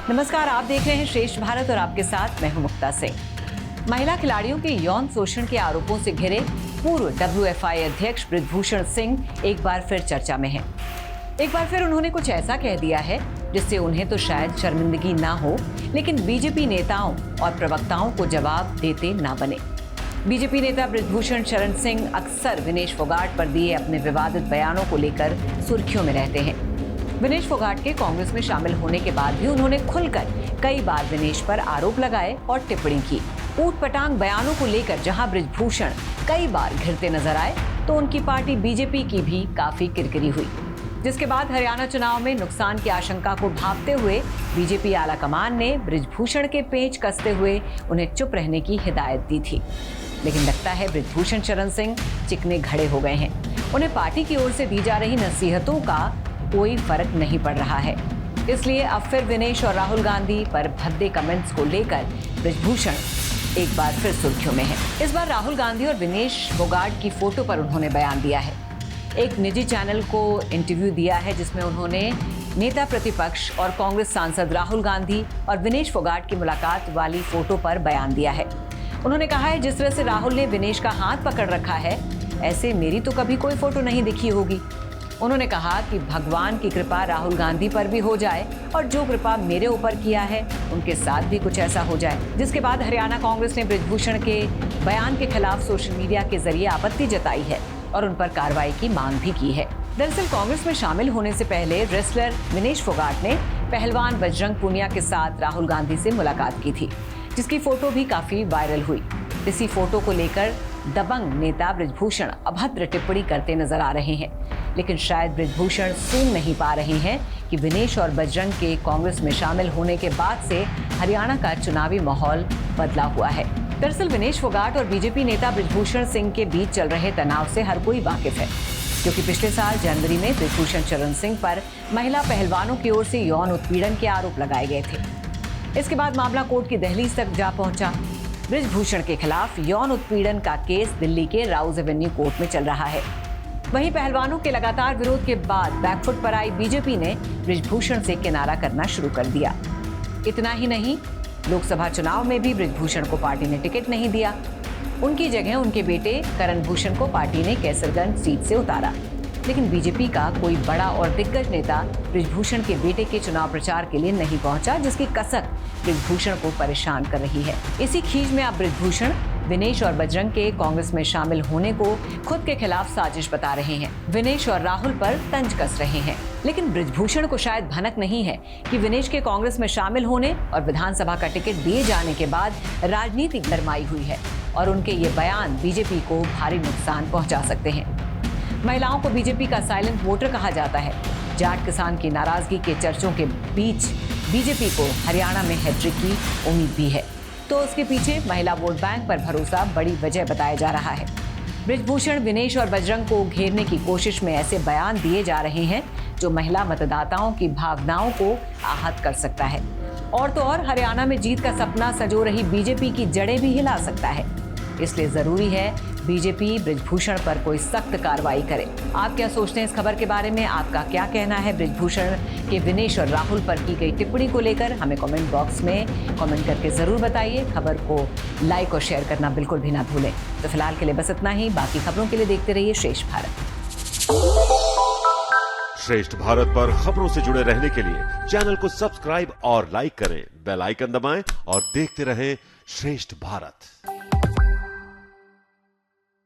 नमस्कार, आप देख रहे हैं श्रेष्ठ भारत और आपके साथ मैं हूं मुक्ता सिंह। महिला खिलाड़ियों के यौन शोषण के आरोपों से घिरे पूर्व WFI अध्यक्ष बृजभूषण सिंह एक बार फिर चर्चा में हैं। एक बार फिर उन्होंने कुछ ऐसा कह दिया है जिससे उन्हें तो शायद शर्मिंदगी ना हो, लेकिन बीजेपी नेताओं और प्रवक्ताओं को जवाब देते ना बने। बीजेपी नेता बृजभूषण शरण सिंह अक्सर विनेश फोगाट पर दिए अपने विवादित बयानों को लेकर सुर्खियों में रहते हैं। विनेश फोगाट के कांग्रेस में शामिल होने के बाद भी उन्होंने खुलकर कई बार विनेश पर आरोप लगाए और टिप्पणी की। ऊटपटांग बयानों को लेकर जहां बृजभूषण कई बार घिरते नजर आए, तो उनकी पार्टी बीजेपी की भी काफी किरकिरी हुई, जिसके बाद हरियाणा चुनाव में नुकसान की आशंका को भांपते हुए बीजेपी आलाकमान ने बृजभूषण के पेंच कसते हुए उन्हें चुप रहने की हिदायत दी थी। लेकिन लगता है बृजभूषण शरण सिंह चिकने खड़े हो गए हैं। उन्हें पार्टी की ओर से दी जा रही नसीहतों का कोई फर्क नहीं पड़ रहा है। इसलिए अब फिर विनेश और राहुल गांधी पर भद्दे कमेंट्स को लेकर बृजभूषण एक बार फिर सुर्खियों में है। इस बार राहुल गांधी और विनेश फोगाट की फोटो पर उन्होंने बयान दिया है। एक निजी चैनल को इंटरव्यू दिया है जिसमें उन्होंने नेता प्रतिपक्ष और कांग्रेस सांसद राहुल गांधी और विनेश फोगाट की मुलाकात वाली फोटो पर बयान दिया है। उन्होंने कहा है, जिस तरह से राहुल ने विनेश का हाथ पकड़ रखा है, ऐसे मेरी तो कभी कोई फोटो नहीं दिखी होगी। उन्होंने कहा कि भगवान की कृपा राहुल गांधी पर भी हो जाए और जो कृपा मेरे ऊपर किया है उनके साथ भी कुछ ऐसा हो जाए। जिसके बाद हरियाणा कांग्रेस ने बृजभूषण के बयान के खिलाफ सोशल मीडिया के जरिए आपत्ति जताई है और उन पर कार्रवाई की मांग भी की है। दरअसल कांग्रेस में शामिल होने से पहले रेसलर विनेश फोगाट ने पहलवान बजरंग पूनिया के साथ राहुल गांधी से मुलाकात की थी, जिसकी फोटो भी काफी वायरल हुई। इसी फोटो को लेकर दबंग नेता बृजभूषण अभद्र टिप्पणी करते नजर आ रहे हैं, लेकिन शायद बृजभूषण सूंघ नहीं पा रहे हैं कि विनेश और बजरंग के कांग्रेस में शामिल होने के बाद से हरियाणा का चुनावी माहौल बदला हुआ है। दरअसल विनेश फोगाट और बीजेपी नेता बृजभूषण सिंह के बीच चल रहे तनाव से हर कोई वाकिफ है, क्योंकि पिछले साल जनवरी में बृजभूषण शरण सिंह पर महिला पहलवानों की ओर से यौन उत्पीड़न के आरोप लगाए गए थे। इसके बाद मामला कोर्ट की दहलीज तक जा पहुंचा। बृजभूषण के खिलाफ यौन उत्पीड़न का केस दिल्ली के राउज एवेन्यू कोर्ट में चल रहा है। वहीं पहलवानों के लगातार विरोध के बाद बैकफुट पर आई बीजेपी ने बृजभूषण से किनारा करना शुरू कर दिया। इतना ही नहीं, लोकसभा चुनाव में भी बृजभूषण को पार्टी ने टिकट नहीं दिया। उनकी जगह उनके बेटे करण भूषण को पार्टी ने कैसरगंज सीट से उतारा। लेकिन बीजेपी का कोई बड़ा और दिग्गज नेता बृजभूषण के बेटे के चुनाव प्रचार के लिए नहीं पहुंचा, जिसकी कसक बृजभूषण को परेशान कर रही है। इसी खींच में अब बृजभूषण विनेश और बजरंग के कांग्रेस में शामिल होने को खुद के खिलाफ साजिश बता रहे हैं। विनेश और राहुल पर तंज कस रहे हैं। लेकिन बृजभूषण को शायद भनक नहीं है कि विनेश के कांग्रेस में शामिल होने और विधानसभा का टिकट दिए जाने के बाद राजनीति गरमाई हुई है और उनके ये बयान बीजेपी को भारी नुकसान पहुंचा सकते हैं। महिलाओं को बीजेपी का साइलेंट वोटर कहा जाता है। जाट किसान की नाराजगी के चर्चों के बीच बीजेपी को हरियाणा में हैट्रिक की उम्मीद भी है, तो उसके पीछे महिला वोट बैंक पर भरोसा बड़ी वजह बताया जा रहा है। बृजभूषण विनेश और बजरंग को घेरने की कोशिश में ऐसे बयान दिए जा रहे हैं जो महिला मतदाताओं की भावनाओं को आहत कर सकता है, और तो और हरियाणा में जीत का सपना संजो रही बीजेपी की जड़ें भी हिला सकता है। इसलिए जरूरी है बीजेपी बृजभूषण पर कोई सख्त कार्रवाई करे। आप क्या सोचते हैं इस खबर के बारे में? आपका क्या कहना है बृजभूषण के विनेश और राहुल पर की गई टिप्पणी को लेकर? हमें कमेंट बॉक्स में कमेंट करके जरूर बताइए। खबर को लाइक और शेयर करना बिल्कुल भी ना भूलें। तो फिलहाल के लिए बस इतना ही। बाकी खबरों के लिए देखते रहिए श्रेष्ठ भारत। श्रेष्ठ भारत पर खबरों से जुड़े रहने के लिए चैनल को सब्सक्राइब और लाइक करें, बेल आइकन दबाएं और देखते रहें श्रेष्ठ भारत।